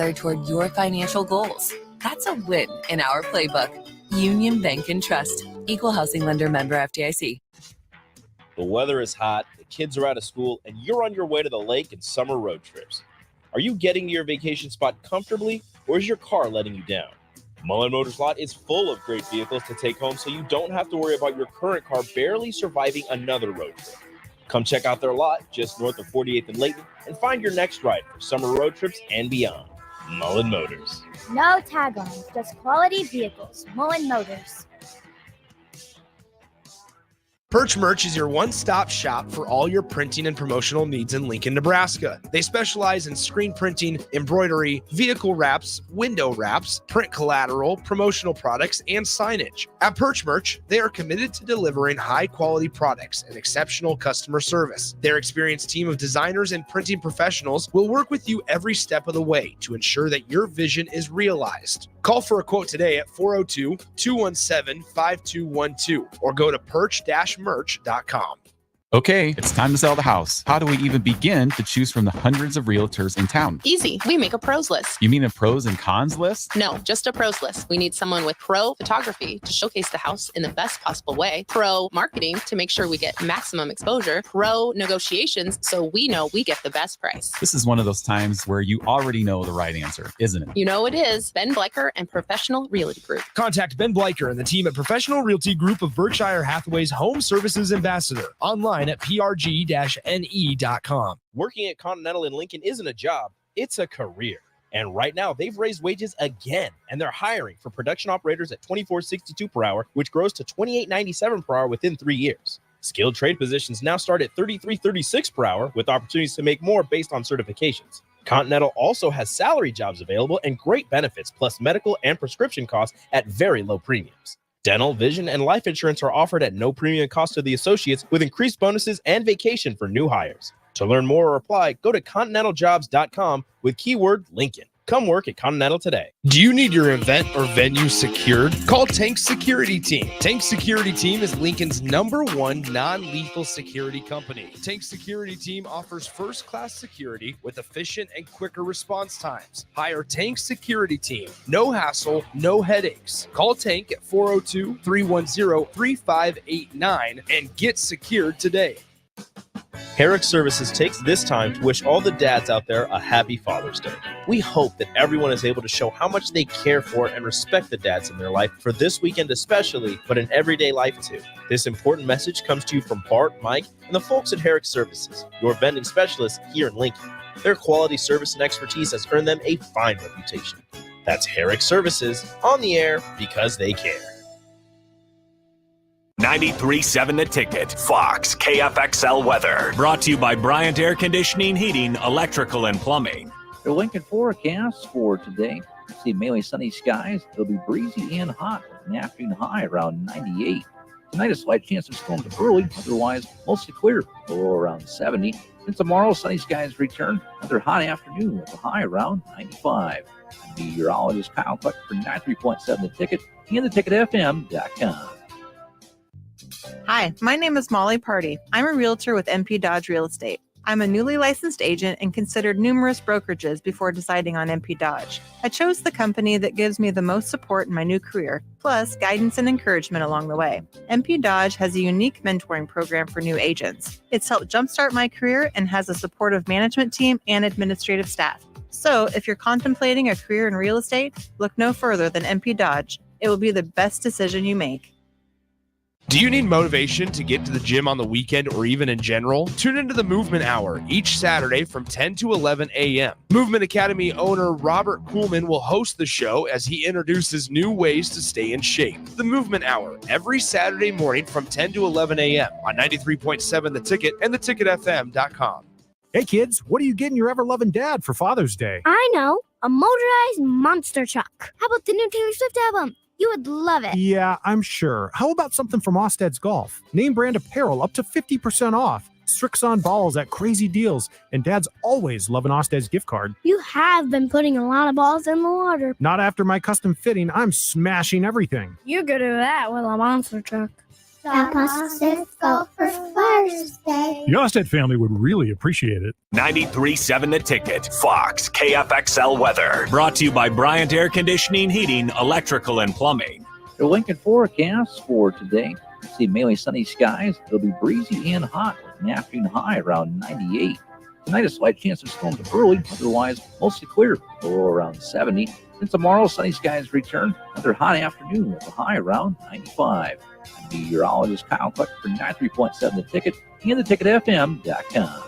together toward your financial goals. That's a win in our playbook. Union Bank and Trust. Equal housing lender, member FDIC. The weather is hot, the kids are out of school, and you're on your way to the lake and summer road trips. Are you getting to your vacation spot comfortably, or is your car letting you down? Mullen Motors lot is full of great vehicles to take home, so you don't have to worry about your current car barely surviving another road trip. Come check out their lot just north of 48th and Layton and find your next ride for summer road trips and beyond. Mullen Motors. No tag-on, just quality vehicles. Mullen Motors. Perch Merch is your one-stop shop for all your printing and promotional needs in Lincoln, Nebraska. They specialize in screen printing, embroidery, vehicle wraps, window wraps, print collateral, promotional products, and signage. At Perch Merch, they are committed to delivering high-quality products and exceptional customer service. Their experienced team of designers and printing professionals will work with you every step of the way to ensure that your vision is realized. Call for a quote today at 402-217-5212 or go to perch-merch.com. Okay, it's time to sell the house. How do we even begin to choose from the hundreds of realtors in town? Easy. We make a pros list. You mean a pros and cons list? No, just a pros list. We need someone with pro photography to showcase the house in the best possible way, pro marketing to make sure we get maximum exposure, pro negotiations so we know we get the best price. This is one of those times where you already know the right answer, isn't it? You know it is. Ben Bleicher and Professional Realty Group. Contact Ben Bleicher and the team at Professional Realty Group of Berkshire Hathaway's Home Services Ambassador. Online at prg-ne.com. Working at Continental in Lincoln isn't a job, it's a career. And right now, they've raised wages again, and they're hiring for production operators at $24.62 per hour, which grows to $28.97 per hour within 3 years. Skilled trade positions now start at $33.36 per hour, with opportunities to make more based on certifications. Continental also has salary jobs available and great benefits, plus medical and prescription costs at very low premiums. Dental, vision, and life insurance are offered at no premium cost to the associates with increased bonuses and vacation for new hires. To learn more or apply, go to continentaljobs.com with keyword Lincoln. Come work at Continental today. Do you need your event or venue secured? Call Tank Security Team. Tank Security Team is Lincoln's #1 non-lethal security company. Tank Security Team offers first-class security with efficient and quicker response times. Hire Tank Security Team. No hassle, no headaches. Call Tank at 402-310-3589 and get secured today. Herrick Services takes this time to wish all the dads out there a happy Father's Day. We hope that everyone is able to show how much they care for and respect the dads in their life for this weekend especially, but in everyday life too. This important message comes to you from Bart, Mike, and the folks at Herrick Services, your vending specialists here in Lincoln. Their quality service and expertise has earned them a fine reputation. That's Herrick Services, on the air because they care. 93.7 The Ticket, Fox, KFXL weather. Brought to you by Bryant Air Conditioning, Heating, Electrical, and Plumbing. The Lincoln forecast for today. See mainly sunny skies. It'll be breezy and hot with an afternoon high around 98. Tonight, a slight chance of storms early. Otherwise, mostly clear. Low around 70. And tomorrow, sunny skies return. Another hot afternoon with a high around 95. Meteorologist Kyle Cluck for 93.7 The Ticket and theticketfm.com. Hi, my name is Molly Party. I'm a realtor with MP Dodge Real Estate. I'm a newly licensed agent and considered numerous brokerages before deciding on MP Dodge. I chose the company that gives me the most support in my new career, plus guidance and encouragement along the way. MP Dodge has a unique mentoring program for new agents. It's helped jumpstart my career and has a supportive management team and administrative staff. So if you're contemplating a career in real estate, look no further than MP Dodge. It will be the best decision you make. Do you need motivation to get to the gym on the weekend or even in general? Tune into the Movement Hour each Saturday from 10 to 11 a.m. Movement Academy owner Robert Kuhlman will host the show as he introduces new ways to stay in shape. The Movement Hour every Saturday morning from 10 to 11 a.m. on 93.7 The Ticket and theticketfm.com. Hey kids, what are you getting your ever-loving dad for Father's Day? I know, a motorized monster truck. How about the new Taylor Swift album? You would love it. Yeah, I'm sure. How about something from Osted's Golf? Name brand apparel up to 50% off. Strixon balls at crazy deals. And dads always love an Osted's gift card. You have been putting a lot of balls in the water. Not after my custom fitting. I'm smashing everything. You're good at that with a monster truck. Grandpa says go for Father's Day. The Osted family would really appreciate it. 93.7 The Ticket, Fox, KFXL weather. Brought to you by Bryant Air Conditioning, Heating, Electrical, and Plumbing. The Lincoln forecast for today. See mainly sunny skies. It'll be breezy and hot with an afternoon high around 98. Tonight, a slight chance of storms early. Otherwise, mostly clear. Low around 70. And tomorrow, sunny skies return. Another hot afternoon with a high around 95. I'm meteorologist Kyle Cluck for 93.7 The Ticket and theticketfm.com.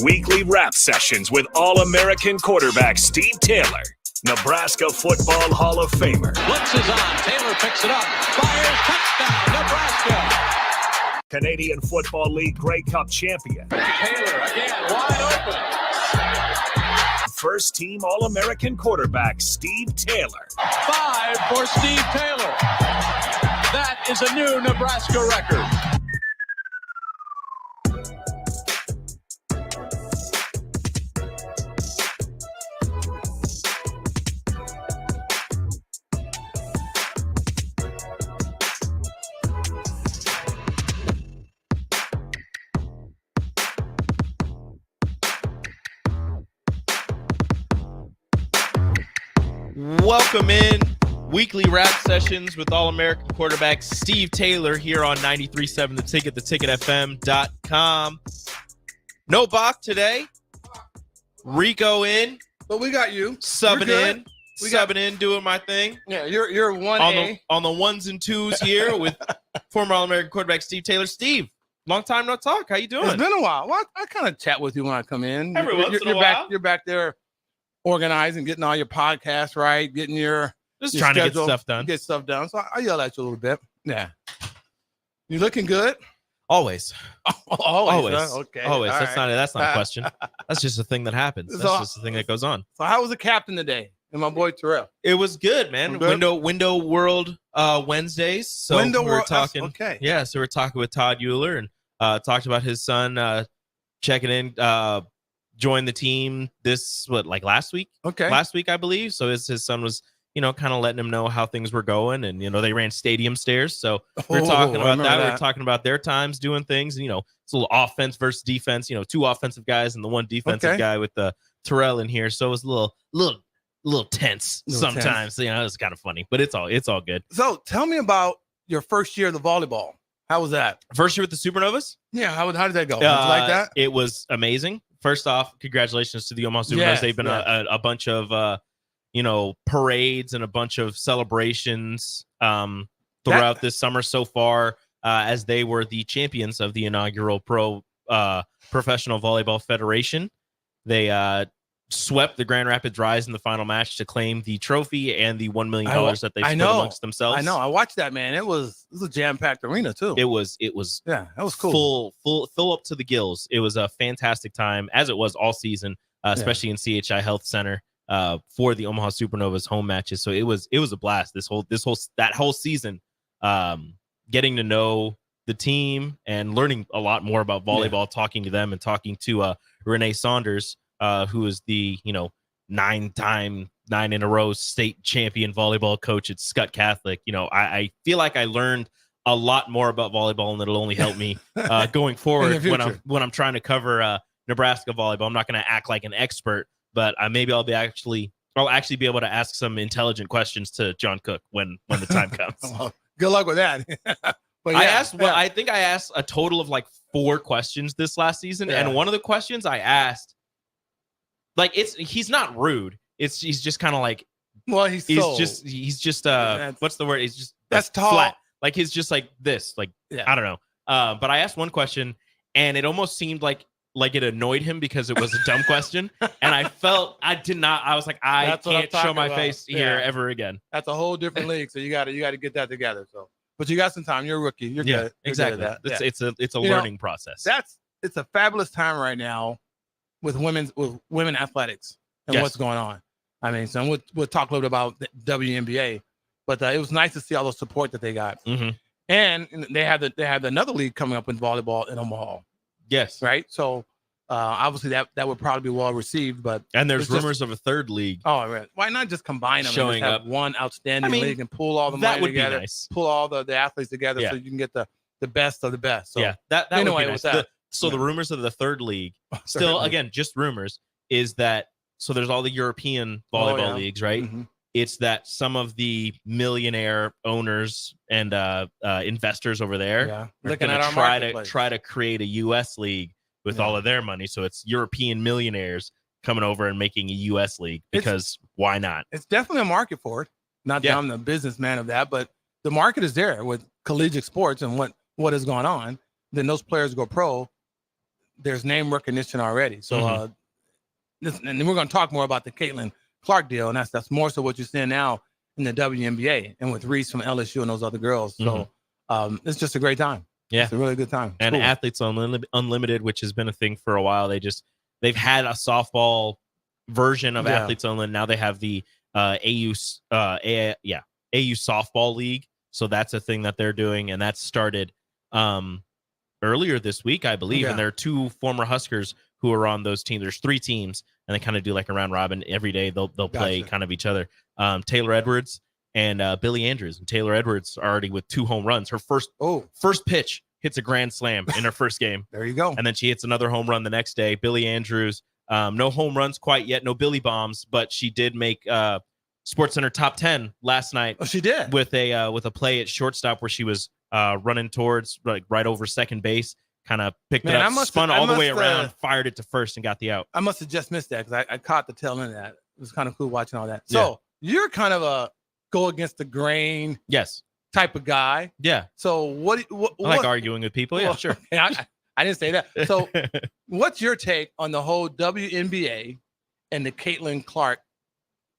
Weekly rap sessions with All-American quarterback Steve Taylor, Nebraska Football Hall of Famer. Blitz is on. Taylor picks it up. Fires. Touchdown, Nebraska. Canadian Football League Grey Cup champion. Taylor again, wide open. First team All-American quarterback Steve Taylor. 5 for Steve Taylor. That is a new Nebraska record. Welcome in. Weekly rap sessions with All-American quarterback Steve Taylor here on 93.7 The Ticket, theticketfm.com. No Bach today. Rico in. But we got you. Subbing in, doing my thing. Yeah, you're 1A. On the ones and twos here with former All-American quarterback Steve Taylor. Steve, long time no talk. How you doing? It's been a while. Well, I kind of chat with you when I come in. Every once in a while. You're back there organizing, getting all your podcasts right, getting your trying schedule, to get stuff done. So I yell at you a little bit. Yeah. You looking good? Always. Always. Huh? Okay. Always. All That's not a question. That's just a thing that happens. That's just a thing that goes on. So how was the captain today? And my boy Terrell. It was good, man. Good? Window World Wednesdays. So we're talking. Okay. Yeah. So we're talking with Todd Euler and talked about his son checking in, joined the team last week? Okay. Last week, I believe. So his son was, kind of letting him know how things were going. And, they ran stadium stairs. So we're talking about that. We're talking about their times doing things. And, it's a little offense versus defense, 2 offensive guys and the 1 defensive guy with the Terrell in here. So it was a little tense sometimes. Tense. It's kind of funny, but it's all good. So tell me about your first year of the volleyball. How was that? First year with the Supernovas? Yeah. How did that go? Did you like that? It was amazing. First off, congratulations to the Omaha Supernovas. Yes, They've been a bunch of parades and a bunch of celebrations throughout this summer so far, as they were the champions of the inaugural Professional Volleyball Federation. They swept the Grand Rapids Rise in the final match to claim the trophy and the $1 million that they split amongst themselves. I know. I watched that, man. It was a jam-packed arena too. It was yeah, that was cool. Full up to the gills. It was a fantastic time, as it was all season, especially in CHI Health Center for the Omaha Supernovas home matches. So it was a blast. That whole season, getting to know the team and learning a lot more about volleyball, talking to them and talking to Renee Saunders, who is the 9-time 9 in a row state champion volleyball coach at Scott Catholic. I feel like I learned a lot more about volleyball, and it'll only help me going forward when I'm trying to cover Nebraska volleyball. I'm not going to act like an expert, but maybe I'll actually be able to ask some intelligent questions to John Cook when the time comes. Well, good luck with that. But I think I asked a total of 4 questions this last season, and one of the questions I asked, he's not rude. He's just kind of what's the word? He's just that's tall. Flat. He's just like this. I don't know. But I asked one question, and it almost seemed like it annoyed him because it was a dumb question, and I was like, I can't show my face here ever again. That's a whole different league, so you got to get that together. So, but you got some time. You're a rookie. You're good. Exactly. You're good at that. It's a learning process. It's a fabulous time right now with women athletics and what's going on. I mean, so we'll talk a little bit about the WNBA, but it was nice to see all the support that they got. Mm-hmm. And they have another league coming up in volleyball in Omaha. Yes. Right. So Obviously, that would probably be well received, but And there's it's just- rumors of a third league. Oh, right. Why not just combine them Showing and just have up. one outstanding I mean, league and pull all the that money would be together, nice. pull all the athletes together Yeah. so you can get the best of the best. So Yeah, that would anyway, be with nice. that, The rumors of the third league, still, again, just rumors, is that so there's all the European volleyball leagues, right? Mhm. It's that some of the millionaire owners and investors over there Yeah. are Looking going at to our try to create a U.S. league with all of their money. So it's European millionaires coming over and making a U.S. league because why not? It's definitely a market for it. Not that I'm the businessman of that, but the market is there with collegiate sports and what is going on. Then those players go pro. There's name recognition already. So, and then we're going to talk more about the Caitlin Clark deal, and that's more so what you're seeing now in the WNBA and with Reese from LSU and those other girls. So, it's just a great time. Yeah, it's a really good time. It's And cool. Athletes Unlimited, which has been a thing for a while. They've had a softball version of Athletes Unlimited. Now they have the AU softball league. So that's a thing that they're doing, and that started earlier this week, I believe. Yeah. And there are two former Huskers who are on those teams. There's 3 teams, and they kind of do like a round robin every day. They'll play kind of each other. Taylor Edwards and Billy Andrews. And Taylor Edwards already with 2 home runs. Her first pitch hits a grand slam in her first game. There you go. And then she hits another home run the next day. Billy Andrews, no home runs quite yet, no Billy bombs, but she did make SportsCenter top 10 last night. Oh, she did with a play at shortstop where she was running towards right over second base, kind of picked it up, spun all the way around, fired it to first, and got the out. I must have just missed that because I caught the tail end of that. It was kind of cool watching all that. So you're kind of a go against the grain type of guy. Yeah. So what I like arguing with people. Yeah, sure. I didn't say that. So what's your take on the whole WNBA and the Caitlin Clark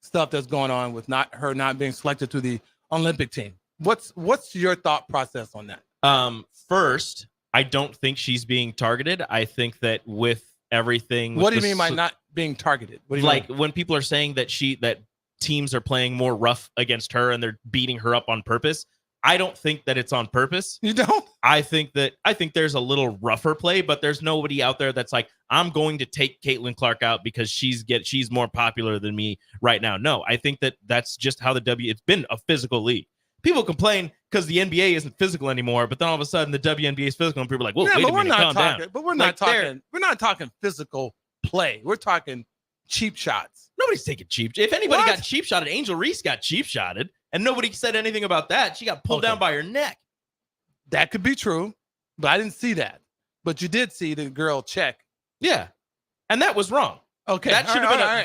stuff that's going on with her not being selected to the Olympic team? What's your thought process on that? First, I don't think she's being targeted. I think that with everything, What do you mean by not being targeted? What do you like mean? when people are saying that teams are playing more rough against her and they're beating her up on purpose? I don't think that it's on purpose. You don't? I think there's a little rougher play, but there's nobody out there that's like, I'm going to take Caitlin Clark out because she's more popular than me right now. No, I think that's just how it's been a physical league. People complain because the NBA isn't physical anymore, but then all of a sudden the WNBA is physical, and people are like, "Whoa, wait a minute, calm down." But we're not talking. We're not talking physical play. We're talking cheap shots. Nobody's taking cheap. If anybody got cheap shotted, Angel Reese got cheap shotted, and nobody said anything about that. She got pulled down by her neck. That could be true, but I didn't see that. But you did see the girl check. Yeah, and that was wrong. Okay, that should have been right.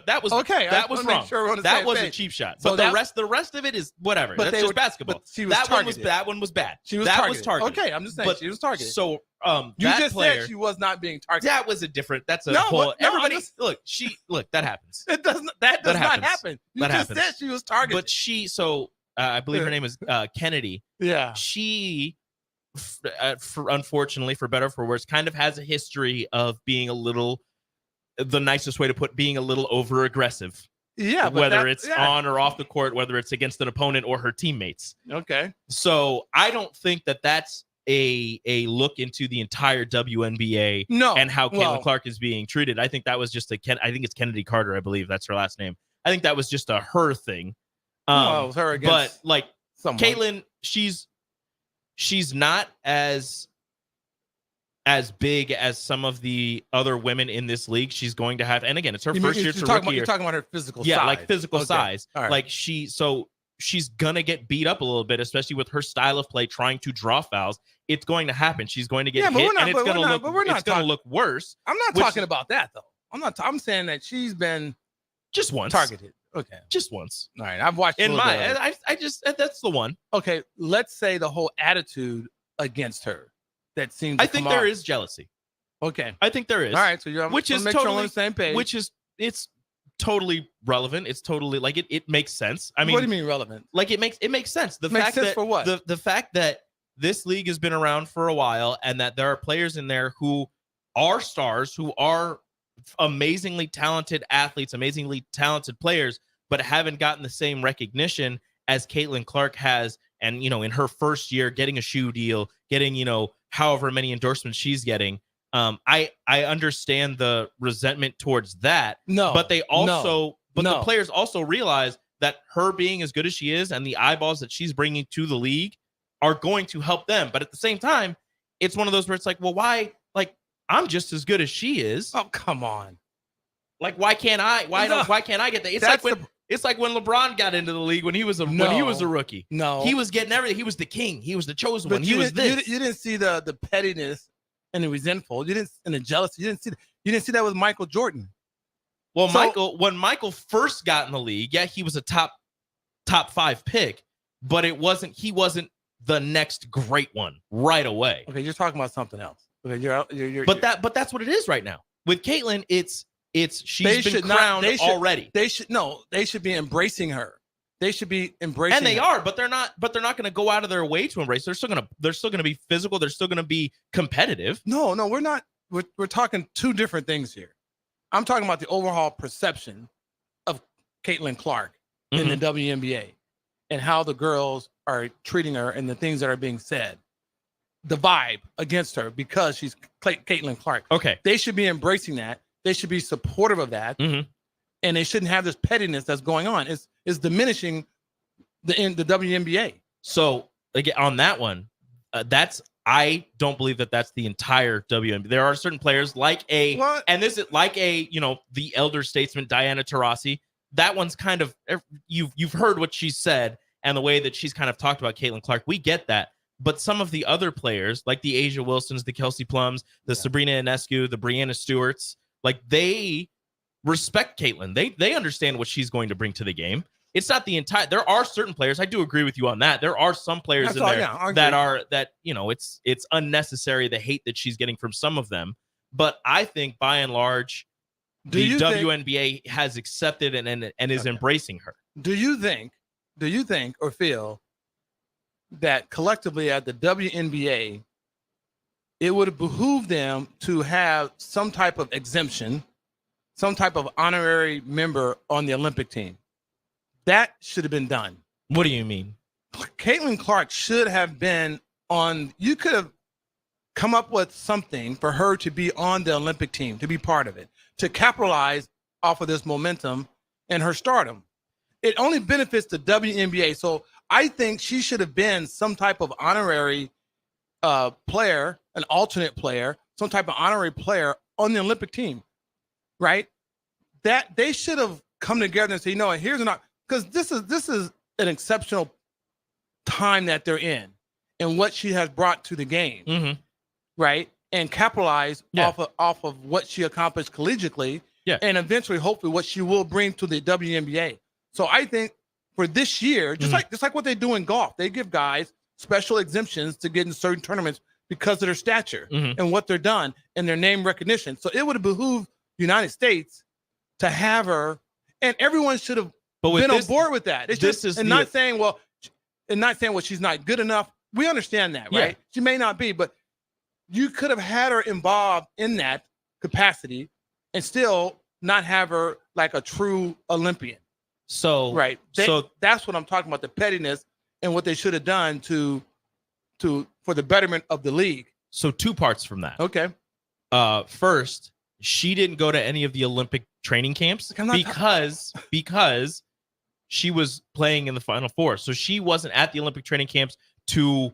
that was okay. That was wrong. Sure that was a cheap shot. So but the rest of it is whatever. But That's just basketball. But she was targeted. That one was bad. She was that targeted. was targeted. Okay, I'm just saying she was targeted. So you that just player, said she was not being targeted. That was a different. That's a No, whole. no, Everybody look. That happens. It doesn't. That does not happen. You That just happens. said she was targeted. But I believe her name is Kennedy. Yeah. She, unfortunately, for better or for worse, kind of has a history of being the nicest way to put being a little over aggressive. Yeah, but whether it's on or off the court, whether it's against an opponent or her teammates. Okay. So I don't think that's a look into the entire WNBA and how Caitlin Clark is being treated. I think that was just I think it's Kennedy Carter, I believe that's her last name. I think that was just a her thing. It was her against but like someone. Caitlin, she's not as big as some of the other women in this league. She's going to have, and again, it's her first year. You're talking about her physical size. Yeah, like physical size. All right. Like she's gonna get beat up a little bit, especially with her style of play, trying to draw fouls. It's going to happen. She's going to get hit, and it's gonna look worse. I'm not talking about that though. I'm saying that she's been just once targeted. Okay, just once. All right, I've watched that's the one. Okay, let's say the whole attitude against her that seems. I think there is jealousy. Okay, I think there is. All right, so you're which is totally totally on the same page. It's totally relevant. It's totally like it makes sense. I mean, what do you mean relevant? Like it makes sense. The makes fact sense that for what? The fact that this league has been around for a while and that there are players in there who are stars, who are amazingly talented athletes, amazingly talented players, but haven't gotten the same recognition as Caitlin Clark has. And, in her first year, getting a shoe deal, getting, however many endorsements she's getting, I understand the resentment towards that. No, but they also, no. the players also realize that her being as good as she is and the eyeballs that she's bringing to the league are going to help them. But at the same time, it's one of those where it's like, well, why? Like, I'm just as good as she is. Oh, come on. Like, why can't I? Why can't I get that? It's like when LeBron got into the league when he was a rookie. No, he was getting everything. He was the king. He was the chosen but one. He was this. You didn't see the pettiness and the resentful. You didn't, and the jealousy. You didn't see that with Michael Jordan. Well, when Michael first got in the league, yeah, he was a top 5 pick, but he wasn't the next great one right away. Okay, you're talking about something else. Okay, you're but that's what it is right now with Caitlyn. She's been crowned already. They should be embracing her. They should be embracing, and they her. are, but they're not going to go out of their way to embrace. They're still going to be physical. They're still going to be competitive. No, we're not. We're talking two different things here. I'm talking about the overall perception of Caitlin Clark in the WNBA and how the girls are treating her and the things that are being said. The vibe against her because she's Caitlin Clark. Okay, they should be embracing that. They should be supportive of that, and they shouldn't have this pettiness that's going on. It's diminishing the WNBA. So again, on that one, I don't believe that that's the entire WNBA. There are certain players like the elder statesman Diana Taurasi. That one's kind of, you've heard what she said and the way that she's kind of talked about Caitlin Clark. We get that. But some of the other players, like the Asia Wilsons, the Kelsey Plums, the Sabrina Ionescu, the Brianna Stewarts, like they respect Caitlyn. They understand what she's going to bring to the game. It's not the entire. There are certain players. I do agree with you on that. There are some players that it's unnecessary, the hate that she's getting from some of them. But I think by and large, the WNBA has accepted and is embracing her. Do you think or feel that collectively at the WNBA, it would behoove them to have some type of exemption, some type of honorary member on the Olympic team? That should have been done. What do you mean? Caitlin Clark should have been on. You could have come up with something for her to be on the Olympic team, to be part of it, to capitalize off of this momentum and her stardom. It only benefits the WNBA. So I think she should have been some type of honorary player, an alternate player, some type of honorary player on the Olympic team, right? That they should have come together and say, here's an, because this is an exceptional time that they're in and what she has brought to the game, right? And capitalize off of what she accomplished collegiately, and eventually, hopefully, what she will bring to the WNBA. So I think for this year, just like what they do in golf, they give guys special exemptions to get in certain tournaments because of their stature and what they're done and their name recognition. So it would have behooved the United States to have her, and everyone should have been on board with that. It's not saying she's not good enough. We understand that, right? She may not be, but you could have had her involved in that capacity and still not have her like a true Olympian. So right. So that's what I'm talking about, the pettiness and what they should have done for the betterment of the league. So 2 parts from that. Okay. First, she didn't go to any of the Olympic training camps because she was playing in the Final Four. So she wasn't at the Olympic training camps to,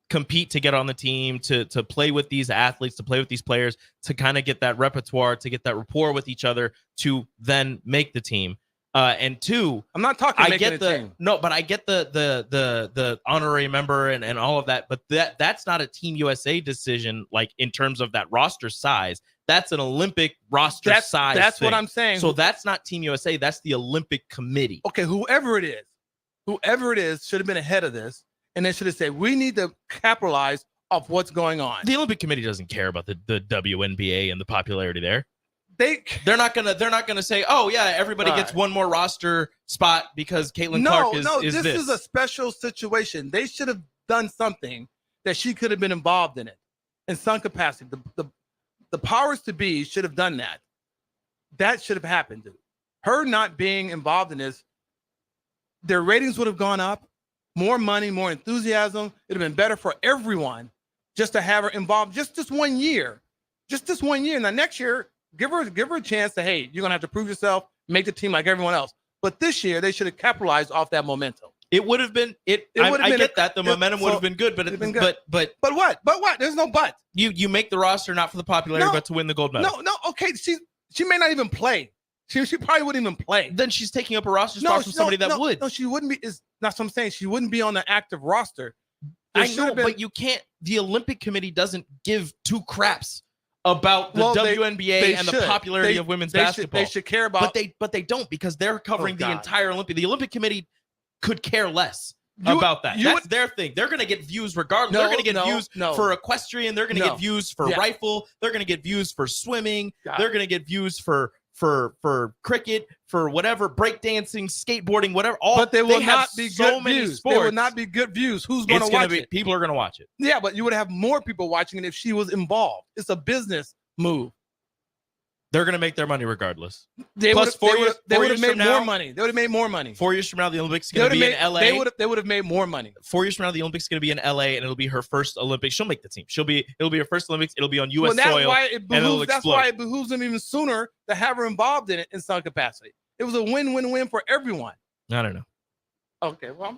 compete to get on the team, to play with these athletes, to play with these players, to kind of get that repertoire, to get that rapport with each other, to then make the team. And 2, I'm not talking. I get the honorary member and all of that, but that's not a Team USA decision. Like in terms of that roster size, that's an Olympic roster size. That's thing. What I'm saying. So that's not Team USA. That's the Olympic Committee. Okay, whoever it is should have been ahead of this, and they should have said we need to capitalize off what's going on. The Olympic Committee doesn't care about the WNBA and the popularity there. They're not gonna say, oh yeah, everybody gets one more roster spot because Caitlin Clark is this. This is a special situation. They should have done something that she could have been involved in it in some capacity. The powers to be should have done that. That should have happened. Dude. Her not being involved in this, their ratings would have gone up, more money, more enthusiasm. It'd have been better for everyone just to have her involved just 1 year. just this 1 year. Now next year, give her a chance to, hey, you're gonna have to prove yourself, make the team like everyone else. But this year, they should have capitalized off that momentum. It would have been I get that the momentum would have been good, but what? There's no but. You make the roster not for the popularity, but to win the gold medal. No. Okay, she may not even play. She probably wouldn't even play. Then she's taking up a roster spot from somebody that would. No, she wouldn't be. Is that's what I'm saying. She wouldn't be on the active roster. I know, but you can't. The Olympic Committee doesn't give two craps about the WNBA and the popularity of women's basketball. They should care about, but they don't, because they're covering the entire Olympic. The Olympic Committee could care less about that. That's their thing. They're going to get views regardless. They're going to get views for equestrian. They're going to get views for rifle. They're going to get views for swimming. They're going to get views for cricket, for whatever, breakdancing, skateboarding, whatever. But they will not be so good many views. Sports. They will not be good views. Who's going to watch it? People are going to watch it. Yeah, but you would have more people watching it if she was involved. It's a business move. They're going to make their money regardless. They would have made more money. They would have made more money. 4 years from now, the Olympics is going to be in LA. They would have made more money. 4 years from now, the Olympics is going to be in LA, and it'll be her first Olympics. She'll make the team. It'll be her first Olympics. It'll be on U.S. soil. That's why it behooves them even sooner to have her involved in it in some capacity. It was a win-win-win for everyone. I don't know. Okay, well,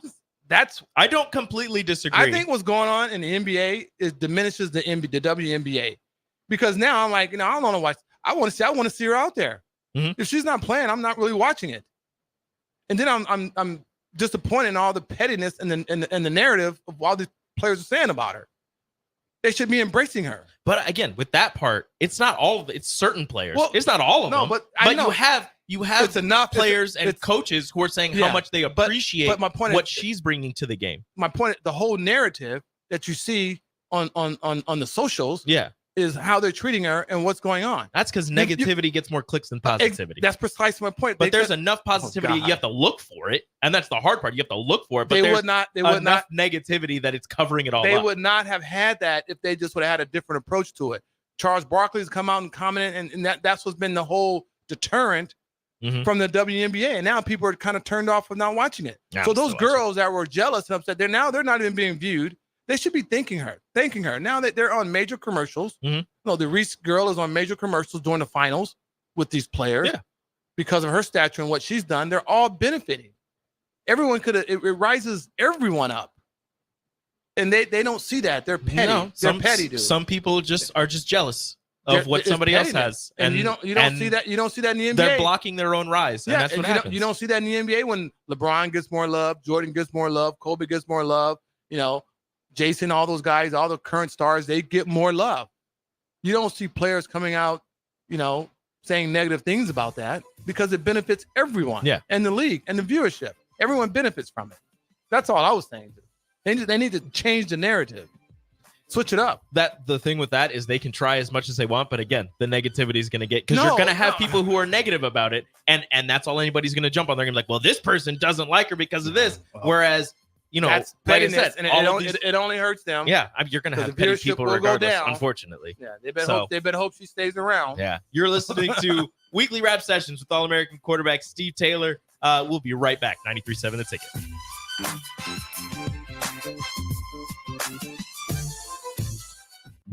I don't completely disagree. I think what's going on in the NBA diminishes the WNBA, because now I'm like, I don't want to watch. I want to see her out there. Mm-hmm. If she's not playing, I'm not really watching it. And then I'm disappointed in all the pettiness and the narrative of what the players are saying about her. They should be embracing her. But again, with that part, it's not all of it. It's certain players. Well, it's not all of them. But you have it's enough players and coaches who are saying how much they appreciate but my point what she's bringing to the game. My point, the whole narrative that you see on the socials, is how they're treating her and what's going on. That's because negativity gets more clicks than positivity. That's precisely my point. But there's enough positivity. You have to look for it, and that's the hard part. You have to look for it. But they there's would not negativity that it's covering it all. They up. would not have had that if they just would have had a different approach to it. Charles Barkley's come out and commented, and that's what's been the whole deterrent from the WNBA. And now people are kind of turned off of not watching it. So those girls that were jealous and upset, they're not even being viewed. They should be thanking her. Now that they're on major commercials. The Reese girl is on major commercials during the finals with these players because of her stature and what she's done. They're all benefiting. Everyone it rises everyone up. And they don't see that. They're petty. No, they're petty, dude. Some people are just jealous of what somebody else has. And you don't see that. You don't see that in the NBA. They're blocking their own rise. And that's what happens. You don't see that in the NBA when LeBron gets more love, Jordan gets more love, Kobe gets more love, Jason, all those guys, all the current stars, they get more love. You don't see players coming out, saying negative things about that because it benefits everyone and the league and the viewership. Everyone benefits from it. That's all I was saying. They need to change the narrative. Switch it up. The thing with that is they can try as much as they want, but again, the negativity is going to get, because you're going to have people who are negative about it, and that's all anybody's going to jump on. They're going to be like, well, this person doesn't like her because of this, whereas that's like I pettiness, said, and it only hurts them. Yeah, you're going to have petty people regardless, unfortunately. Yeah, they better hope she stays around. Yeah, you're listening to Weekly Rap Sessions with All-American quarterback Steve Taylor. We'll be right back. 93.7 The Ticket.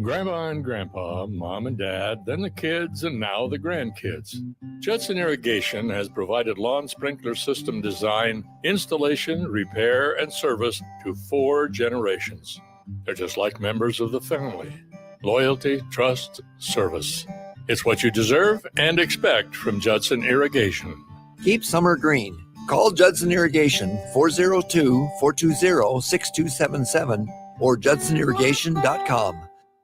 Grandma and Grandpa, Mom and Dad, then the kids, and now the grandkids. Judson Irrigation has provided lawn sprinkler system design, installation, repair, and service to 4 generations. They're just like members of the family. Loyalty, trust, service. It's what you deserve and expect from Judson Irrigation. Keep summer green. Call Judson Irrigation 402-420-6277 or judsonirrigation.com.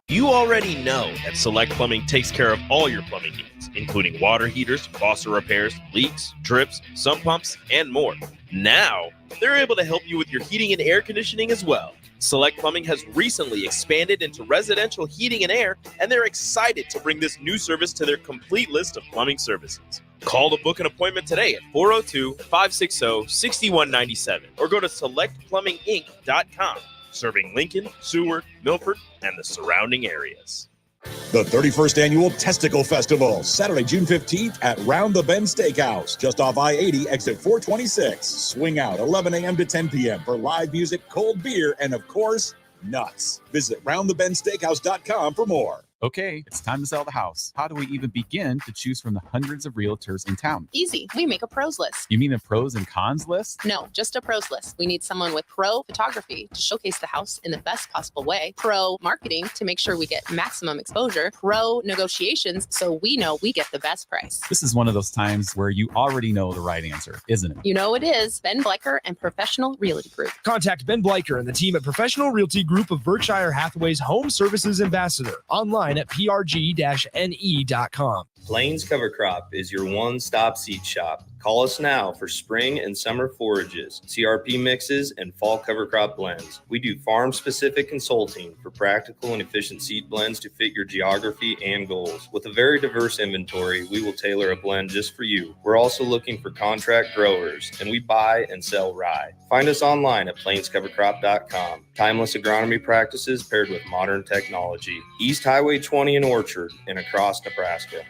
You already know that Select Plumbing takes care of all your plumbing needs, including water heaters, faucet repairs, leaks, drips, sump pumps, and more. Now, they're able to help you with your heating and air conditioning as well. Select Plumbing has recently expanded into residential heating and air, and they're excited to bring this new service to their complete list of plumbing services. Call to book an appointment today at 402-560-6197 or go to selectplumbinginc.com. Serving Lincoln, Seward, Milford, and the surrounding areas. The 31st Annual Testicle Festival, Saturday, June 15th at Round the Bend Steakhouse, just off I-80, exit 426. Swing out 11 a.m. to 10 p.m. for live music, cold beer, and, of course, nuts. Visit roundthebendsteakhouse.com for more. Okay, it's time to sell the house. How do we even begin to choose from the hundreds of realtors in town? Easy. We make a pros list. You mean a pros and cons list? No, just a pros list. We need someone with pro photography to showcase the house in the best possible way, pro marketing to make sure we get maximum exposure, pro negotiations so we know we get the best price. This is one of those times where you already know the right answer, isn't it? You know it is. Ben Bleicher and Professional Realty Group. Contact Ben Bleicher and the team at Professional Realty Group of Berkshire Hathaway's Home Services Ambassador. Online at prg-ne.com. Plains Cover Crop is your one-stop seed shop. Call us now for spring and summer forages, CRP mixes, and fall cover crop blends. We do farm-specific consulting for practical and efficient seed blends to fit your geography and goals. With a very diverse inventory, we will tailor a blend just for you. We're also looking for contract growers, and we buy and sell rye. Find us online at plainscovercrop.com. Timeless agronomy practices paired with modern technology. East Highway 20 in Orchard and across Nebraska.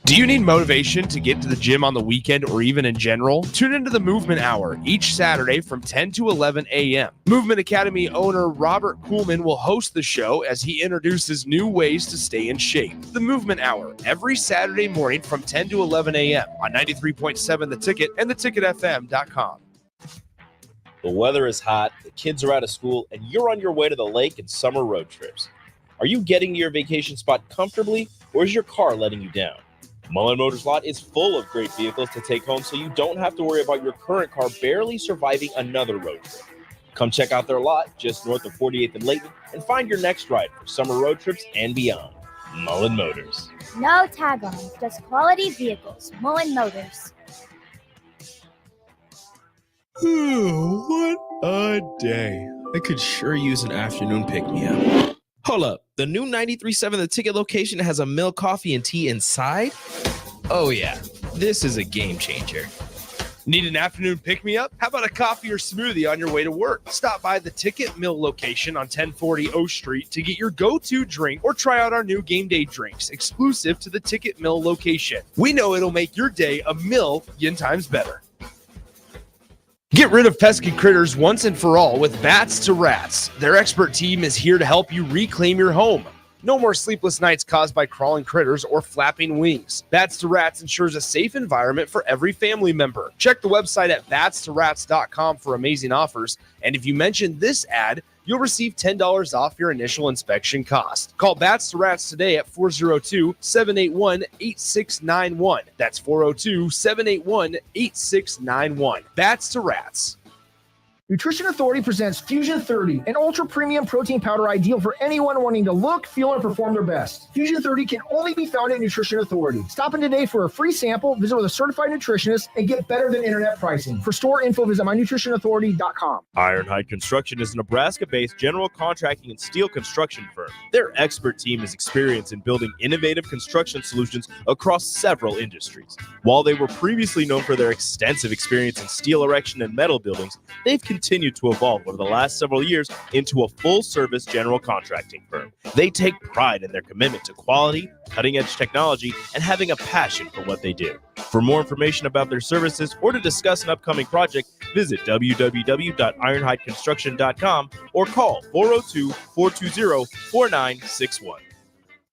Do you need motivation to get to the gym on the weekend or even in general? Tune into the Movement Hour each Saturday from 10 to 11 a.m. Movement Academy owner Robert Kuhlman will host the show as he introduces new ways to stay in shape. The Movement Hour every Saturday morning from 10 to 11 a.m. on 93.7 The Ticket and theticketfm.com. The weather is hot, the kids are out of school, and you're on your way to the lake and summer road trips. Are you getting to your vacation spot comfortably, or is your car letting you down? Mullen Motors Lot is full of great vehicles to take home so you don't have to worry about your current car barely surviving another road trip. Come check out their lot just north of 48th and Layton and find your next ride for summer road trips and beyond. Mullen Motors. No tag-on, just quality vehicles. Mullen Motors. What a day. I could sure use an afternoon pick-me-up. Hold up. The new 93.7 The Ticket location has a milk, coffee, and tea inside? Oh, yeah. This is a game changer. Need an afternoon pick-me-up? How about a coffee or smoothie on your way to work? Stop by the Ticket Mill location on 1040 O Street to get your go-to drink or try out our new game day drinks exclusive to the Ticket Mill location. We know it'll make your day a million times better. Get rid of pesky critters once and for all with Bats to Rats. Their expert team is here to help you reclaim your home. No more sleepless nights caused by crawling critters or flapping wings. Bats to Rats ensures a safe environment for every family member. Check the website at batstorats.com for amazing offers. And if you mention this ad, you'll receive $10 off your initial inspection cost. Call Bats to Rats today at 402-781-8691. That's 402-781-8691. Bats to Rats. Nutrition Authority presents Fusion 30, an ultra premium protein powder ideal for anyone wanting to look, feel, and perform their best. Fusion 30 can only be found at Nutrition Authority. Stop in today for a free sample, visit with a certified nutritionist, and get better than internet pricing. For store info, visit mynutritionauthority.com. Ironhide Construction is a Nebraska-based general contracting and steel construction firm. Their expert team is experienced in building innovative construction solutions across several industries. While they were previously known for their extensive experience in steel erection and metal buildings, they've continued to evolve over the last several years into a full-service general contracting firm. They take pride in their commitment to quality, cutting-edge technology, and having a passion for what they do. For more information about their services or to discuss an upcoming project, visit www.ironhideconstruction.com or call 402-420-4961.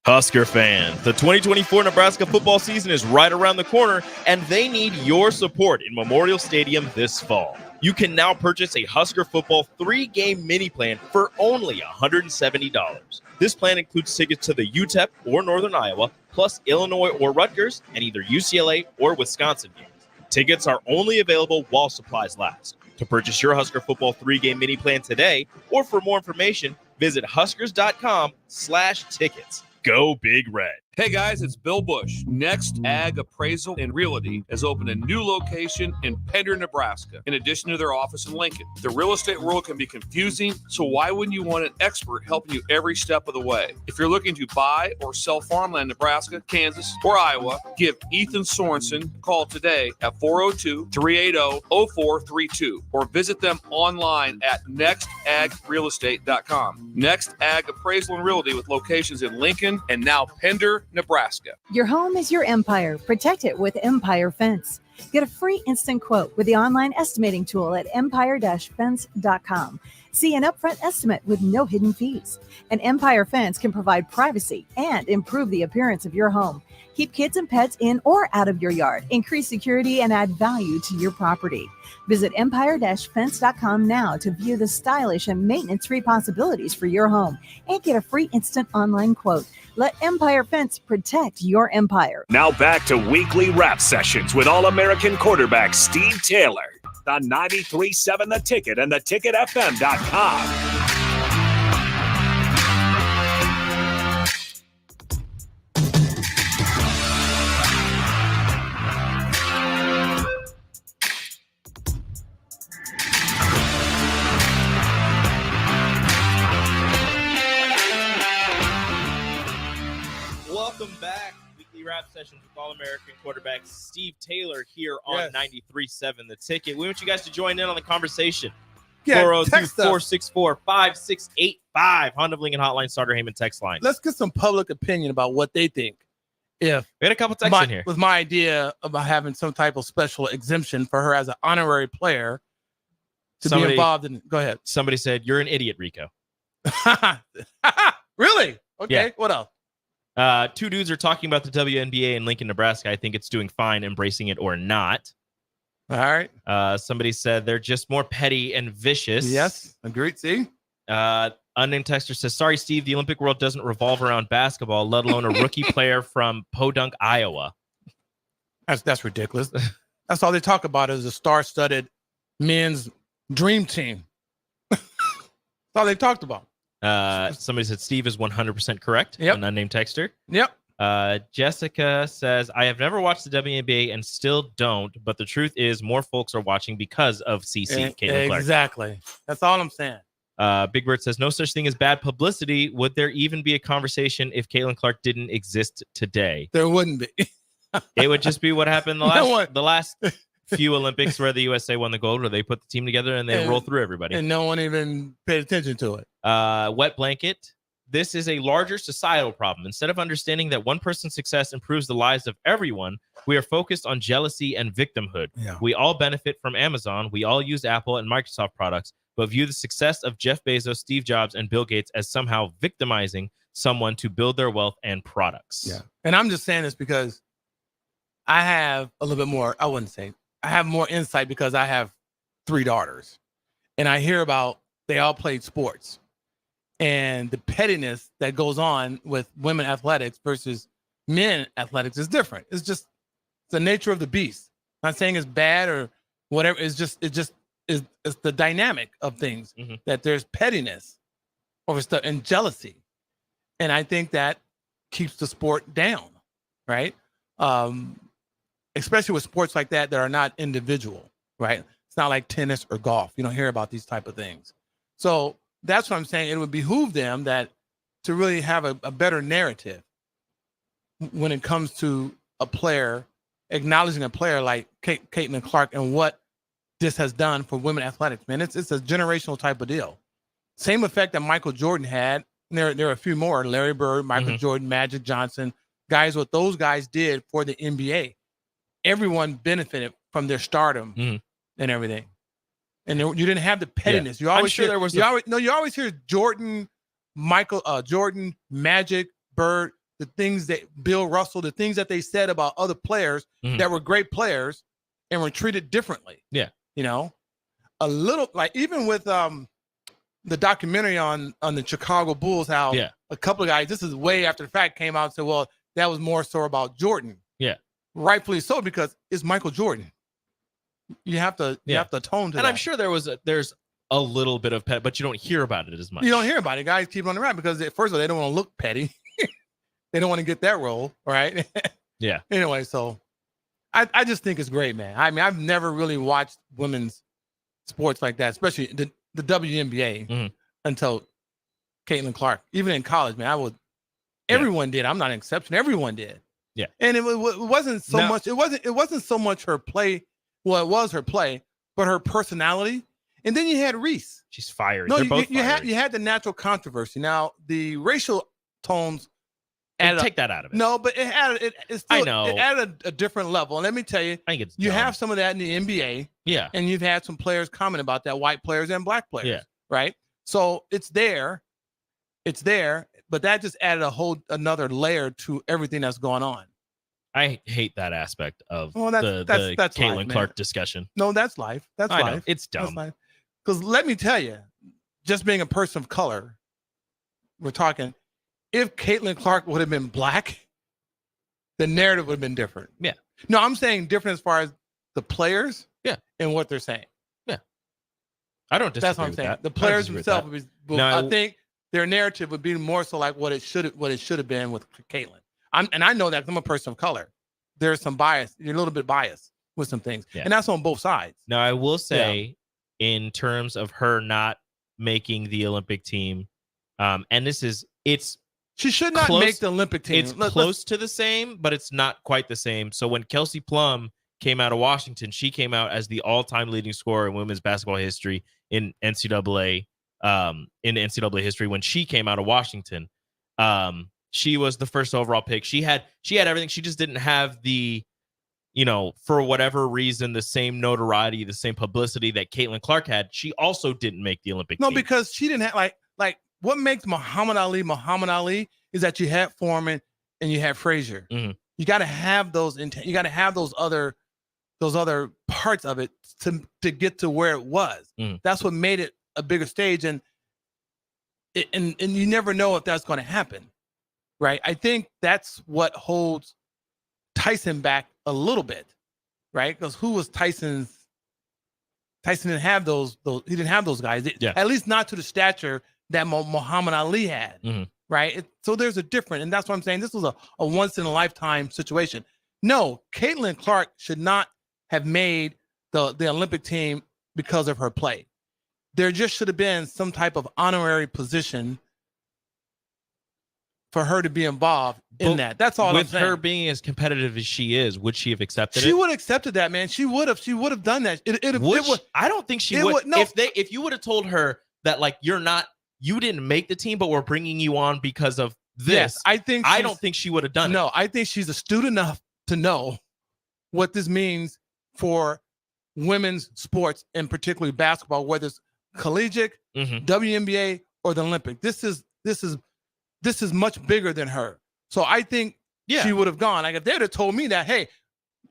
Husker fans, the 2024 Nebraska football season is right around the corner, and they need your support in Memorial Stadium this fall. You can now purchase a Husker football 3-game mini plan for only $170. This plan includes tickets to the UTEP or Northern Iowa, plus Illinois or Rutgers, and either UCLA or Wisconsin games. Tickets are only available while supplies last. To purchase your Husker football 3-game mini plan today, or for more information, visit huskers.com/tickets. Go Big Red. Hey guys, it's Bill Bush. Next Ag Appraisal and Realty has opened a new location in Pender, Nebraska, in addition to their office in Lincoln. The real estate world can be confusing, so why wouldn't you want an expert helping you every step of the way? If you're looking to buy or sell farmland in Nebraska, Kansas, or Iowa, give Ethan Sorensen a call today at 402-380-0432 or visit them online at nextagrealestate.com. Next Ag Appraisal and Realty with locations in Lincoln and now Pender, Nebraska. Your home is your empire. Protect it with Empire Fence. Get a free instant quote with the online estimating tool at empire-fence.com. See an upfront estimate with no hidden fees. An Empire Fence can provide privacy and improve the appearance of your home. Keep kids and pets in or out of your yard. Increase security and add value to your property. Visit empire-fence.com now to view the stylish and maintenance-free possibilities for your home and get a free instant online quote. Let Empire Fence protect your empire. Now back to weekly rap sessions with All-American quarterback Steve Taylor on 93.7 The Ticket and theticketfm.com. Welcome back. Weekly rap sessions with All-American quarterback Steve Taylor here on 93.7 The Ticket. We want you guys to join in on the conversation. 402-464-5685. Honda of Lincoln Hotline, Starter Heyman text line. Let's get some public opinion about what they think. If we had a couple texts in here with my idea about having some type of special exemption for her as an honorary player to be involved in. Go ahead. Somebody said, "You're an idiot, Rico." Really? Okay. Yeah. What else? Two dudes are talking about the WNBA in Lincoln, Nebraska. I think it's doing fine, embracing it or not. All right. Somebody said they're just more petty and vicious. Yes, agreed. See? Unnamed texter says, "Sorry, Steve, the Olympic world doesn't revolve around basketball, let alone a rookie player from Podunk, Iowa." That's ridiculous. That's all they talk about is a star-studded men's dream team. That's all they talked about. Somebody said Steve is 100% correct. Yep. An unnamed texter. Yep. Jessica says, "I have never watched the WNBA and still don't, but the truth is more folks are watching because of CC." Caitlin Clark. Exactly. That's all I'm saying. Big Bird says, "No such thing as bad publicity. Would there even be a conversation if Caitlin Clark didn't exist today?" There wouldn't be. It would just be what happened the last few Olympics where the USA won the gold, where they put the team together and they roll through everybody. And no one even paid attention to it. Wet blanket. This is a larger societal problem. Instead of understanding that one person's success improves the lives of everyone, we are focused on jealousy and victimhood. Yeah. We all benefit from Amazon. We all use Apple and Microsoft products, but view the success of Jeff Bezos, Steve Jobs, and Bill Gates as somehow victimizing someone to build their wealth and products." Yeah. And I'm just saying this because I have a little bit more, I wouldn't say, I have more insight because I have 3 daughters. And I hear about they all played sports. And the pettiness that goes on with women athletics versus men athletics is different. It's the nature of the beast. I'm not saying it's bad or whatever. It's the dynamic of things that there's pettiness over stuff and jealousy. And I think that keeps the sport down, right? Especially with sports like that are not individual, right? It's not like tennis or golf. You don't hear about these type of things. So that's what I'm saying. It would behoove them to really have a better narrative when it comes to a player, acknowledging a player like Caitlin Clark and what this has done for women athletics, man. It's a generational type of deal. Same effect that Michael Jordan had. There are a few more, Larry Bird, Michael Jordan, Magic Johnson, guys, what those guys did for the NBA. Everyone benefited from their stardom and everything. And you didn't have the pettiness. Yeah. You always hear Jordan, Jordan, Magic, Bird, the things that Bill Russell, the things that they said about other players that were great players and were treated differently. Yeah. You know, a little like even with the documentary on the Chicago Bulls, how a couple of guys, this is way after the fact, came out and said, well, that was more so about Jordan. Yeah. Rightfully so, because it's Michael Jordan. You have to atone to that. And I'm sure there's a little bit of pet, but you don't hear about it as much. You don't hear about it. Guys keep on the rap because first of all, they don't want to look petty. They don't want to get that role, right? Yeah. Anyway, so I just think it's great, man. I mean, I've never really watched women's sports like that, especially the WNBA until Caitlin Clark. Even in college, man, everyone did. I'm not an exception. Everyone did. Yeah. And it wasn't so much. It wasn't so much her play. Well, it was her play, but her personality. And then you had Reese. She's fiery. No, They're both you fiery. had the natural controversy. Now the racial tones take that out of it. No, but it added it's still, I know. it added a different level. And let me tell you, I think it's you dumb. have some of that in the NBA. Yeah. And you've had some players comment about that, white players and black players. Yeah. Right. So it's there. It's there, but that just added another layer to everything that's going on. I hate that aspect of that's Caitlin life, Clark man. discussion. No, that's life. That's I know. life. It's dumb. Because let me tell you, just being a person of color, we're talking, if Caitlin Clark would have been black, the narrative would have been different. Yeah. No, I'm saying different as far as the players. Yeah. And what they're saying. Yeah. I don't disagree That's what I'm with saying. that. The I don't players disagree with themselves that. would be, I think their narrative would be more so like what it should have been with Caitlin. And I know that 'cause I'm a person of color. There's some bias. You're a little bit biased with some things. Yeah. And that's on both sides. Now, I will say, in terms of her not making the Olympic team, and she should not make the Olympic team. It's close to the same, but it's not quite the same. So when Kelsey Plum came out of Washington, she came out as the all-time leading scorer in women's basketball history in NCAA history. When she came out of Washington, she was the first overall pick. She had everything. She just didn't have the, for whatever reason, the same notoriety, the same publicity that Caitlin Clark had. She also didn't make the Olympic team. No, because she didn't have like what makes Muhammad Ali is that you had Foreman and you had Frazier. Mm-hmm. You got to have those. You got to have those other parts of it to get to where it was. Mm-hmm. That's what made it a bigger stage, and you never know if that's going to happen, right? I think that's what holds Tyson back a little bit, right? Because who was Tyson didn't have those. He didn't have those guys. At least not to the stature that Muhammad Ali had, right? So there's a difference, and that's what I'm saying. This was a once in a lifetime situation. No, Caitlin Clark should not have made the Olympic team because of her play. There just should have been some type of honorary position for her to be involved in that. That's all I'm saying. With her being as competitive as she is, would she have accepted it? She would have accepted that, man. She would have done that. I don't think she would. No. If you would have told her that, like, you didn't make the team, but we're bringing you on because of this. Yes, I don't think she would have done it. No, I think she's astute enough to know what this means for women's sports, and particularly basketball, whether it's collegiate, WNBA, or the Olympic. This is much bigger than her. So I think she would have gone. Like if they'd have told me that, hey,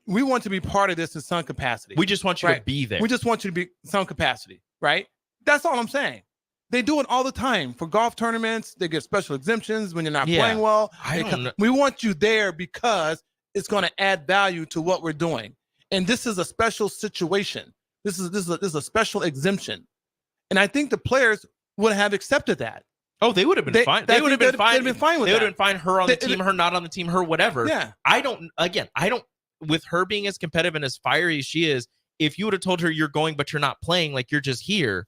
we want to be part of this in some capacity. We just want you to be there. We just want you to be some capacity, right? That's all I'm saying. They do it all the time for golf tournaments. They get special exemptions when you're not playing well. We want you there because it's going to add value to what we're doing. And this is a special situation. This is a special exemption. And I think the players would have accepted that. Oh, they would have been fine. They would have been fine. They'd been fine with that. They would that. have been fine. Her on the team, her not on the team, her whatever. Yeah. I don't. With her being as competitive and as fiery as she is, if you would have told her you're going but you're not playing, like you're just here,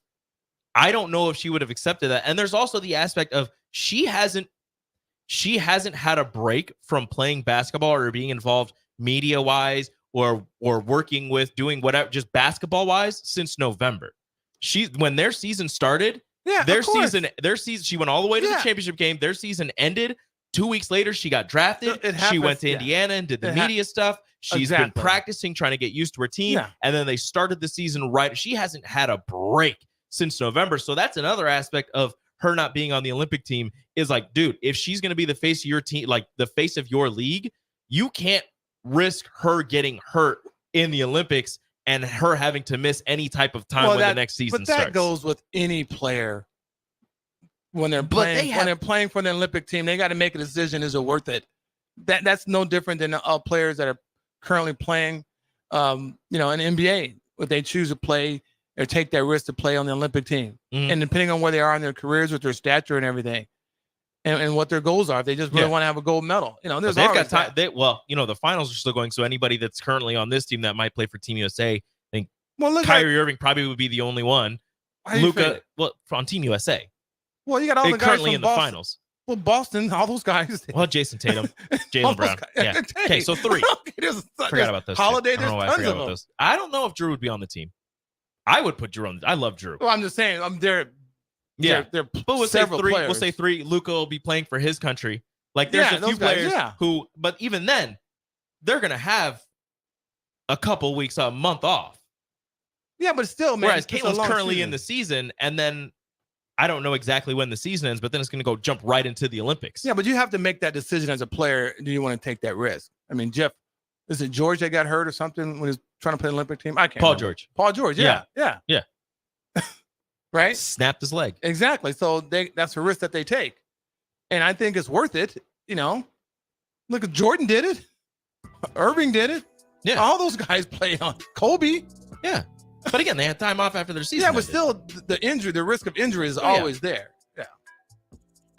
I don't know if she would have accepted that. And there's also the aspect of she hasn't had a break from playing basketball or being involved media wise or working with doing whatever, just basketball wise, since November. When their season started. Yeah, their season, she went all the way to the championship game. Their season ended. 2 weeks later, she got drafted. She went to Indiana and did the media stuff. She's been practicing, trying to get used to her team. Yeah. And then they started the season right. She hasn't had a break since November. So that's another aspect of her not being on the Olympic team is like, dude, if she's going to be the face of your team, like the face of your league, you can't risk her getting hurt in the Olympics and her having to miss any type of time when the next season starts. But that goes with any player when they're playing. When they're playing for the Olympic team, they got to make a decision: is it worth it? That's no different than players that are currently playing, in NBA. If they choose to play or take that risk to play on the Olympic team, and depending on where they are in their careers with their stature and everything, and what their goals are, if they just really want to have a gold medal. There's they've got time. The finals are still going. So anybody that's currently on this team that might play for Team USA, I think Kyrie Irving probably would be the only one. Luka, on Team USA. Well, you got all the guys currently from in Boston. the finals. Well, Boston, all those guys. Well, Jason Tatum, Jaylen Brown. Yeah. Okay, so 3. Forgot about those. Holiday. I don't know why I forgot about those. I don't know if Drew would be on the team. I would put Drew on. I love Drew. Well, I'm just saying. I'm there. Yeah, They're but we'll say several 3. players. We'll say 3. Luka will be playing for his country. Like there's a those few guys, players yeah. who, but even then, they're gonna have a couple weeks, a month off. Yeah, but still, man. Whereas it's a Caitlin's long currently season. in the season, and then I don't know exactly when the season ends, but then it's gonna go jump right into the Olympics. Yeah, but you have to make that decision as a player. Do you want to take that risk? I mean, Jeff, is it George that got hurt or something when he was trying to play the Olympic team? I can't. Paul remember. George. Paul George. Yeah. Right. Snapped his leg. Exactly. So that's a risk that they take, and I think it's worth it. You know, look at Jordan did it. Irving did it. Yeah. All those guys play on Kobe. Yeah. But again, they had time off after their season. Yeah, but ended. still, the injury, the risk of injury is always there. Yeah.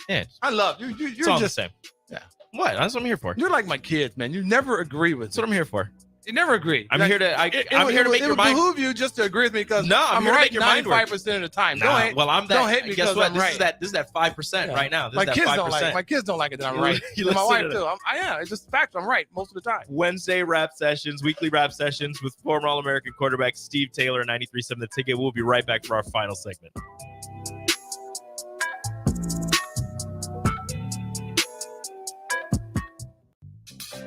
Yeah. I love you. It's You're all just the same. Yeah. What? That's what I'm here for. You're like my kids, man. You never agree with. That's what I'm here for. You never agree. I'm here to. I'm here to make your mind. It would behoove you just to agree with me because No, I'm here to right make your mind work. 95% of the time. Nah, Don't well, I'm that. Don't hate me guess because what? I'm This right. is that 5% right now. This my is that kids 5%. don't like. My kids don't like it that I'm You- right. you my listen wife to too. Yeah, it's just fact. I'm right most of the time. Wednesday rap sessions, weekly rap sessions with former All-American quarterback Steve Taylor, 93.7 The Ticket. We'll be right back for our final segment.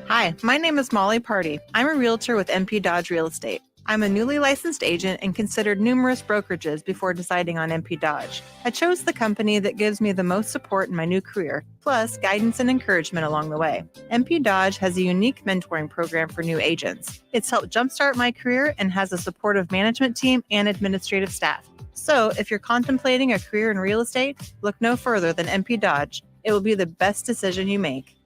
Hi, my name is Molly Party. I'm a realtor with MP Dodge Real Estate. I'm a newly licensed agent and considered numerous brokerages before deciding on MP Dodge. I chose the company that gives me the most support in my new career, plus guidance and encouragement along the way. MP Dodge has a unique mentoring program for new agents. It's helped jumpstart my career and has a supportive management team and administrative staff. So if you're contemplating a career in real estate, look no further than MP Dodge. It will be the best decision you make.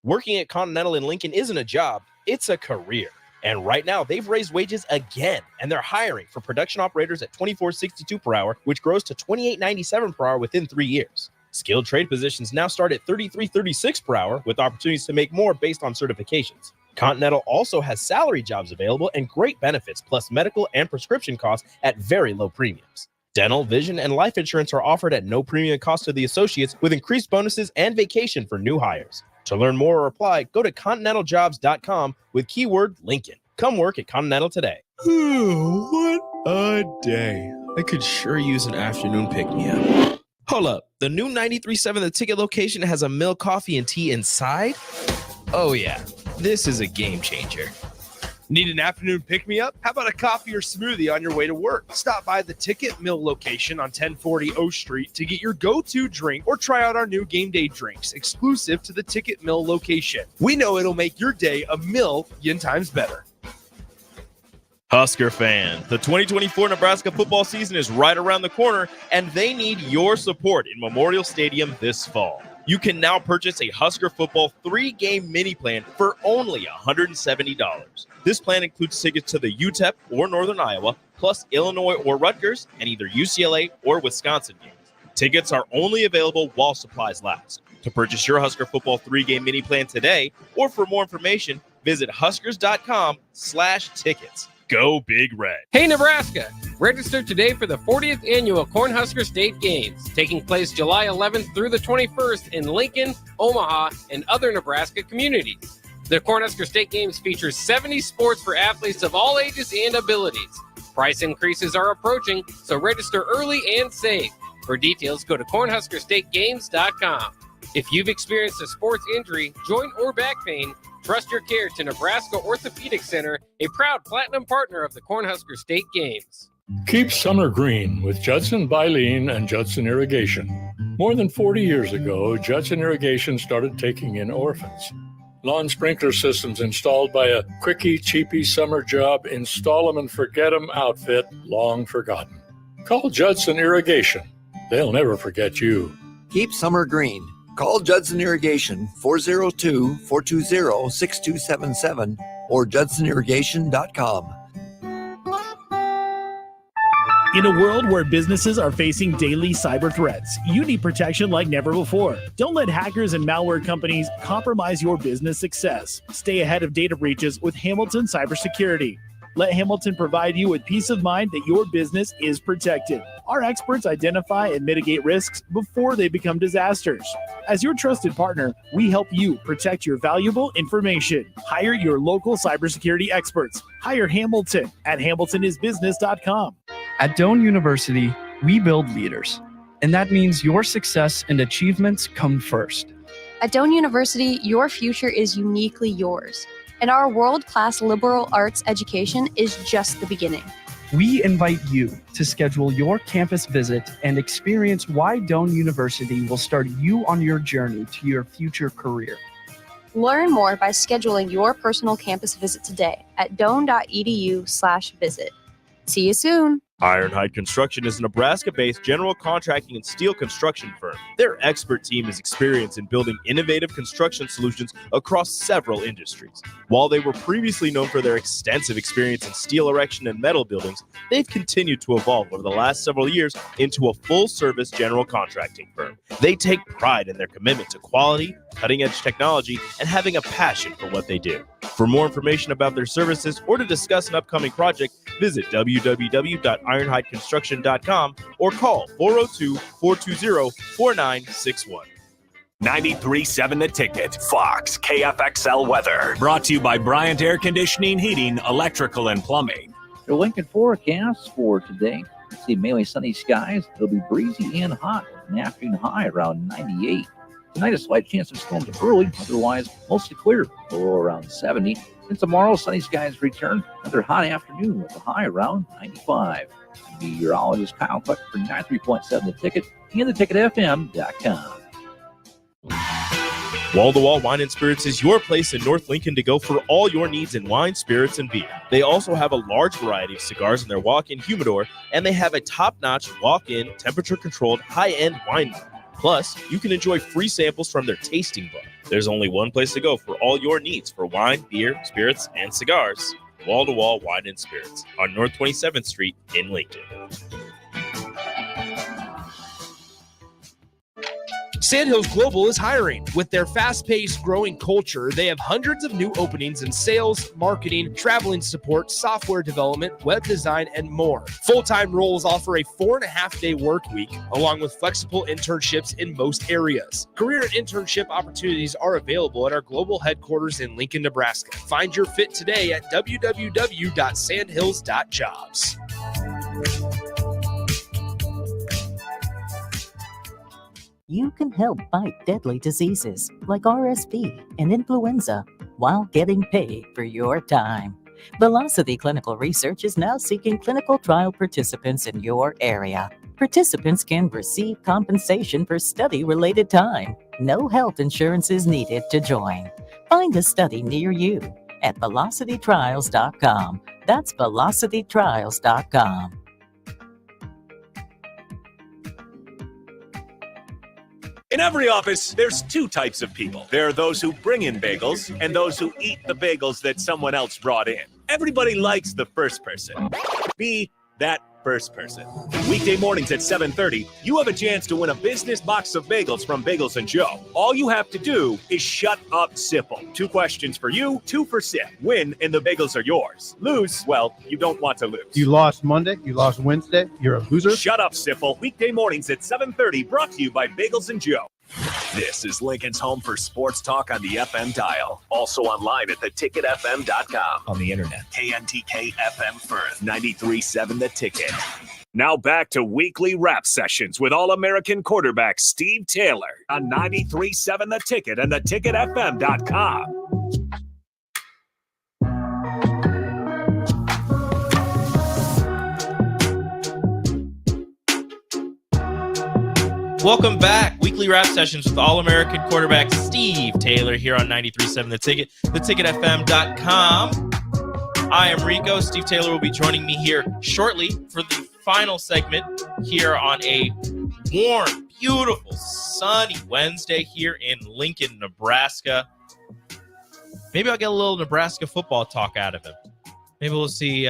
Working at Continental in Lincoln isn't a job, it's a career. And right now, they've raised wages again, and they're hiring for production operators at $24.62 per hour, which grows to $28.97 per hour within 3 years. Skilled trade positions now start at $33.36 per hour, with opportunities to make more based on certifications. Continental also has salary jobs available and great benefits, plus medical and prescription costs at very low premiums. Dental, vision, and life insurance are offered at no premium cost to the associates, with increased bonuses and vacation for new hires. To learn more or apply, go to continentaljobs.com with keyword Lincoln. Come work at Continental today. What a day. I could sure use an afternoon pick-me-up. Hold up. The new 93.7 The Ticket location has a milk, coffee, and tea inside? Oh, yeah. This is a game changer. Need an afternoon pick-me-up? How about a coffee or smoothie on your way to work? Stop by the Ticket Mill location on 1040 O Street to get your go-to drink or try out our new game day drinks exclusive to the Ticket Mill location. We know it'll make your day a million times better. Husker fan, the 2024 Nebraska football season is right around the corner, and they need your support in Memorial Stadium this fall. You can now purchase a Husker football 3-game mini plan for only $170. This plan includes tickets to the UTEP or Northern Iowa, plus Illinois or Rutgers, and either UCLA or Wisconsin games. Tickets are only available while supplies last. To purchase your Husker football 3-game mini plan today, or for more information, visit huskers.com/tickets. Go Big Red. Hey, Nebraska! Register today for the 40th annual Cornhusker State Games, taking place July 11th through the 21st in Lincoln, Omaha, and other Nebraska communities. The Cornhusker State Games features 70 sports for athletes of all ages and abilities. Price increases are approaching, so register early and save. For details, go to cornhuskerstategames.com. If you've experienced a sports injury, joint or back pain, trust your care to Nebraska Orthopedic Center, a proud platinum partner of the Cornhusker State Games. Keep summer green with Judson Baleen and Judson Irrigation. More than 40 years ago, Judson Irrigation started taking in orphans. Lawn sprinkler systems installed by a quickie, cheapy summer job, install them and forget them outfit, long forgotten. Call Judson Irrigation. They'll never forget you. Keep summer green. Call Judson Irrigation 402-420-6277 or judsonirrigation.com. In a world where businesses are facing daily cyber threats, you need protection like never before. Don't let hackers and malware companies compromise your business success. Stay ahead of data breaches with Hamilton Cybersecurity. Let Hamilton provide you with peace of mind that your business is protected. Our experts identify and mitigate risks before they become disasters. As your trusted partner, we help you protect your valuable information. Hire your local cybersecurity experts. Hire Hamilton at hamiltonisbusiness.com. At Doane University, we build leaders, and that means your success and achievements come first. At Doane University, your future is uniquely yours, and our world-class liberal arts education is just the beginning. We invite you to schedule your campus visit and experience why Doane University will start you on your journey to your future career. Learn more by scheduling your personal campus visit today at doane.edu/visit. See you soon. Ironhide Construction is a Nebraska-based general contracting and steel construction firm. Their expert team is experienced in building innovative construction solutions across several industries. While they were previously known for their extensive experience in steel erection and metal buildings, they've continued to evolve over the last several years into a full-service general contracting firm. They take pride in their commitment to quality, cutting-edge technology, and having a passion for what they do. For more information about their services or to discuss an upcoming project, visit www.ironhideconstruction.com or call 402-420-4961. 93.7 The Ticket, Fox, KFXL weather. Brought to you by Bryant Air Conditioning, Heating, Electrical, and Plumbing. The Lincoln forecast for today. See mainly sunny skies. It'll be breezy and hot with an afternoon high around 98. Tonight, a slight chance of storms early. Otherwise, mostly clear. Low around 70. And tomorrow, sunny skies return. Another hot afternoon with a high around 95. Meteorologist Kyle Cluck for 93.7 The Ticket and theticketfm.com. Wall-to-Wall Wine and Spirits is your place in North Lincoln to go for all your needs in wine, spirits, and beer. They also have a large variety of cigars in their walk-in humidor, and they have a top-notch walk-in, temperature-controlled, high-end wine bar. Plus, you can enjoy free samples from their tasting book. There's only one place to go for all your needs for wine, beer, spirits, and cigars. Wall-to-Wall Wine and Spirits on North 27th Street in Lincoln. Sandhills Global is hiring. With their fast-paced, growing culture, they have hundreds of new openings in sales, marketing, traveling support, software development, web design, and more. Full-time roles offer a 4.5-day work week, along with flexible internships in most areas. Career and internship opportunities are available at our global headquarters in Lincoln, Nebraska. Find your fit today at www.sandhills.jobs. You can help fight deadly diseases like RSV and influenza while getting paid for your time. Velocity Clinical Research is now seeking clinical trial participants in your area. Participants can receive compensation for study-related time. No health insurance is needed to join. Find a study near you at velocitytrials.com. That's velocitytrials.com. In every office, there's two types of people. There are those who bring in bagels and those who eat the bagels that someone else brought in. Everybody likes the first person. Be that first person. Weekday mornings at 7:30, you have a chance to win a business box of bagels from Bagels & Joe. All you have to do is shut up, Sipple. 2 questions for you, 2 for Sip. Win, and the bagels are yours. Lose, well, you don't want to lose. You lost Monday, you lost Wednesday, you're a loser. Shut up, Sipple. Weekday mornings at 7:30, brought to you by Bagels & Joe. This is Lincoln's home for sports talk on the FM dial. Also online at theticketfm.com. On the internet. KNTK FM Firth, 93.7 The Ticket. Now back to weekly rap sessions with All-American quarterback Steve Taylor on 93.7 The Ticket and theticketfm.com. Welcome back. Weekly rap sessions with All-American quarterback Steve Taylor here on 93.7 The Ticket, theticketfm.com. I am Rico. Steve Taylor will be joining me here shortly for the final segment here on a warm, beautiful, sunny Wednesday here in Lincoln, Nebraska. Maybe I'll get a little Nebraska football talk out of him. Maybe we'll see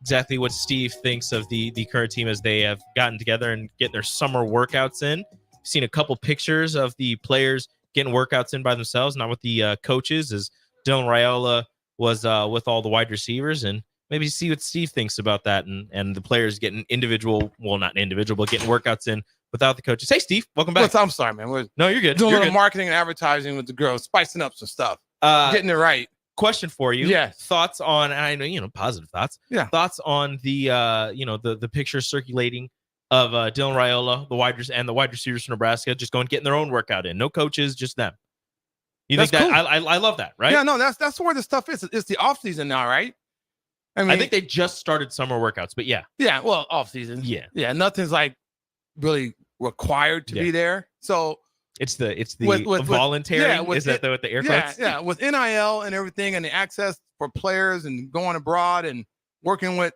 exactly what Steve thinks of the current team as they have gotten together and get their summer workouts in. I've seen a couple pictures of the players getting workouts in by themselves, not with the coaches, as Dylan Raiola was with all the wide receivers, and maybe see what Steve thinks about that and the players getting individual, well, not individual, but getting workouts in without the coaches. Hey, Steve, welcome back. I'm sorry, man. No, you're good. Doing you're a little good. marketing and advertising with the girls, spicing up some stuff, getting it right. Question for you. Yes. Thoughts on, and I know, positive thoughts. Yeah. Thoughts on the, the pictures circulating of Dylan Raiola, the wide receivers from Nebraska, just going getting their own workout in. No coaches, just them. You That's think that? cool. I love that, right? Yeah, no, that's where the stuff is. It's the off season now, right? I think they just started summer workouts, but yeah. Yeah, well, off season. Yeah, nothing's like really required to be there. So it's the voluntary. Is that with the air quotes? Yeah, with NIL and everything, and the access for players and going abroad and working with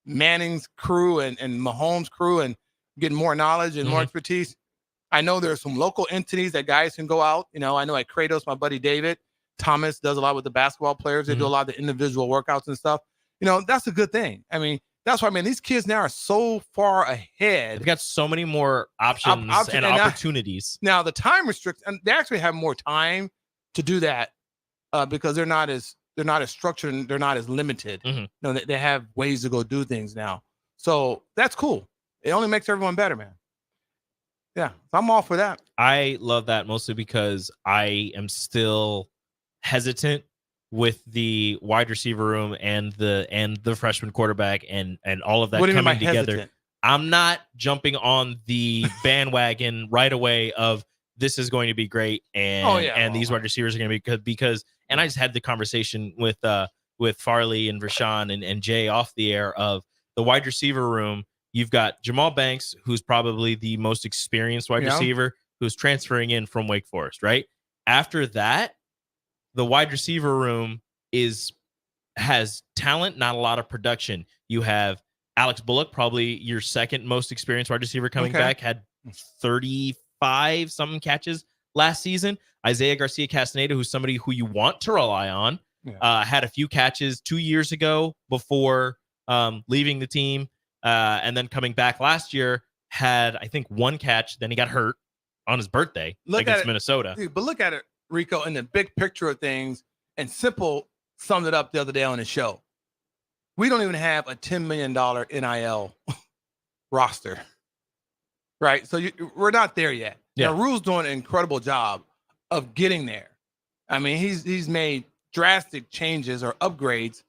Manning's crew and Mahomes' crew and getting more knowledge and more expertise. I know there's some local entities that guys can go out. I know at Kratos, my buddy David Thomas does a lot with the basketball players. They do a lot of the individual workouts and stuff. That's a good thing. I mean, that's why, these kids now are so far ahead. They've got so many more options and opportunities. Now the time restriction, and they actually have more time to do that because they're not as structured and they're not as limited. They have ways to go do things now. So that's cool. It only makes everyone better, man. Yeah, I'm all for that. I love that mostly because I am still hesitant with the wide receiver room and the freshman quarterback and all of that coming together. Hesitant? I'm not jumping on the bandwagon right away of this is going to be great and these wide receivers are going to be good because I just had the conversation with Farley and Rashawn and Jay off the air of the wide receiver room. You've got Jamal Banks, who's probably the most experienced wide receiver, who's transferring in from Wake Forest, right? After that, the wide receiver room has talent, not a lot of production. You have Alex Bullock, probably your second most experienced wide receiver coming back, had 35 something catches last season. Isaiah Garcia Castaneda, who's somebody who you want to rely on, had a few catches 2 years ago before leaving the team. And then coming back last year, had, I think, one catch. Then he got hurt on his birthday against Minnesota. Dude, but look at it, Rico, in the big picture of things. And Simple summed it up the other day on his show. We don't even have a $10 million NIL roster, right? So we're not there yet. Yeah. Now, Rule's doing an incredible job of getting there. I mean, he's made drastic changes or upgrades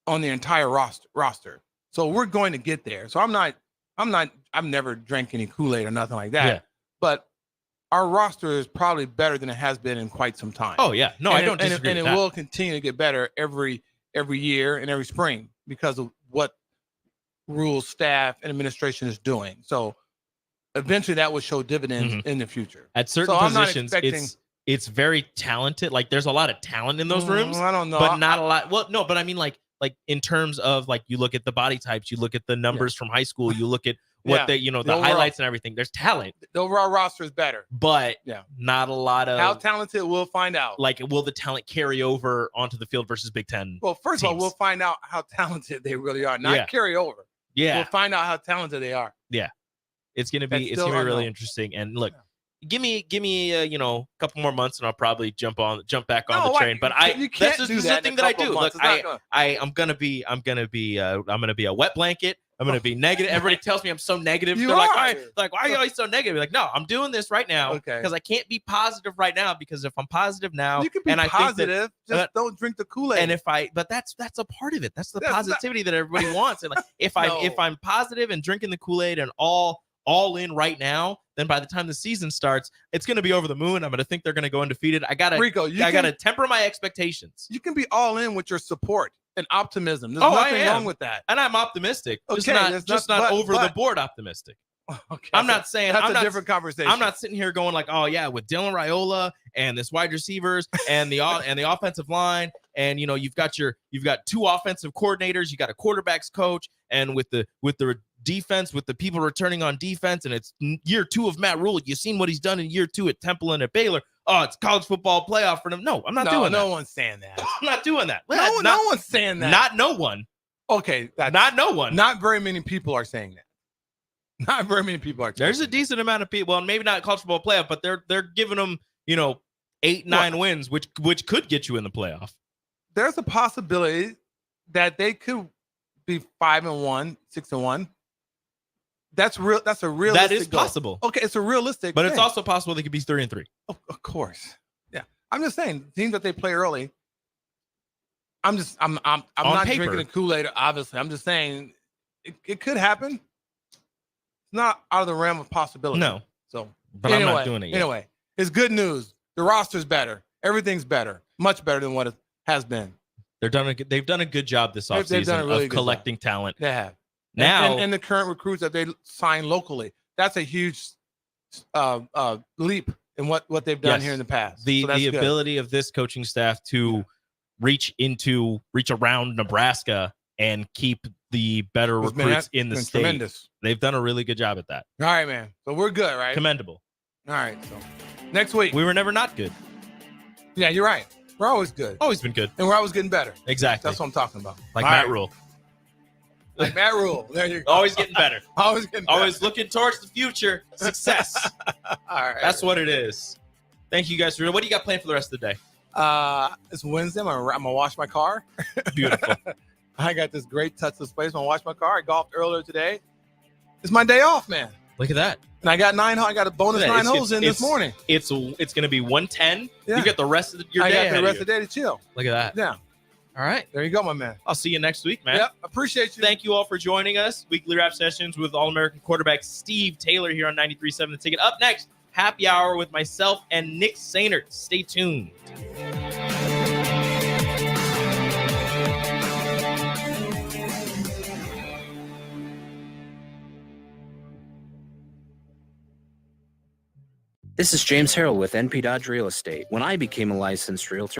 on the entire roster. So we're going to get there. So I've never drank any Kool-Aid or nothing like that. Yeah. But our roster is probably better than it has been in quite some time. Oh yeah. No, I don't disagree and with it that. will continue to get better every year and every spring because of what Rule's staff and administration is doing. So eventually that will show dividends in the future. At certain positions, it's very talented. Like there's a lot of talent in those rooms. I don't know. But not a lot. Well, no, but I mean like in terms of like you look at the body types, you look at the numbers from high school, you look at what the overall, highlights and everything. There's talent. The overall roster is better. But not a lot of how talented we'll find out. Like, will the talent carry over onto the field versus Big Ten? Well, first of all, we'll find out how talented they really are, not carry over. Yeah. We'll find out how talented they are. Yeah. It's gonna be really interesting. And look, give me a couple more months and I'll probably jump back on the train. But this is the thing that I do. Look, I'm gonna be a wet blanket. I'm gonna be negative. Everybody tells me I'm so negative. They're like, why are you always so negative? Like, no, I'm doing this right now because I can't be positive right now because if I'm positive now, you can be positive, just don't drink the Kool-Aid. And but that's a part of it. That's the positivity that everybody wants. And like, if I'm positive and drinking the Kool-Aid and all in right now, then by the time the season starts, it's going to be over the moon. I'm going to think they're going to go undefeated. I got to temper my expectations. You can be all in with your support and optimism. There's nothing wrong with that. And I'm optimistic. Just not over the board optimistic. Okay, I'm not saying that's a different conversation. I'm not sitting here going like, oh yeah, with Dylan Raiola and this wide receivers and the offensive line, and you've got two offensive coordinators, you got a quarterback's coach, and with the defense, with the people returning on defense, and it's year 2 of Matt Rule. You've seen what he's done in year 2 at Temple and at Baylor. Oh, it's college football playoff for them. No, I'm not doing that. No one's saying that. I'm not doing that. No one's saying that. Not no one. Okay. Not no one. Not very many people are saying that. Not very many people are. There's a decent amount of people, and maybe not college football playoff, but they're giving them, 8-9 wins, which could get you in the playoff. There's a possibility that they could be 5-1, 6-1. That's real. That's a realistic. That is possible. Okay, it's a realistic. But thing. It's also possible they could be 3-3. Of course. Yeah. I'm just saying teams that they play early. I'm not paper. drinking the Kool-Aid, obviously. I'm just saying it could happen. not out of the realm of possibility. No. So, But I'm not doing it yet. Anyway, it's good news. The roster's better. Everything's better. Much better than what it has been. They've done a good job this They've done a offseason really of good collecting talent. They have. Now, and the current recruits that they sign locally, that's a huge leap in what they've done yes, here in the past. The So that's good. ability of this coaching staff to reach around Nebraska and keep the better It's been- recruits in the been state. tremendous. They've done a really good job at that. All right, man. So we're good, right? Commendable. All right. So next week. We were never not good. Yeah, you're right. We're always good. Always been good. And we're always getting better. Exactly. That's what I'm talking about. Like All Matt right. Rule. Like Matt Rule. There you go. Always getting better. Always getting better. Always looking towards the future. Success. All right. That's what it is. Thank you guys for what do you got planned for the rest of the day? It's Wednesday. I'm gonna wash my car. Beautiful. I got this great touchless place. I'm gonna wash my car. I golfed earlier today. It's my day off, man. Look at that. And I got I got a bonus Yeah, 9 it's- holes in it's- this morning. It's going to be 110. Yeah. You got the rest of your I day. got ahead the of rest you. of the day to chill. Look at that. Yeah. All right. There you go, my man. I'll see you next week, man. Yep. Appreciate you. Thank you all for joining us. Weekly Wrap Sessions with All-American quarterback Steve Taylor here on 93.7 The Ticket. Up next, Happy Hour with myself and Nick Sainert. Stay tuned. This is James Harrell with NP Dodge Real Estate. When I became a licensed realtor,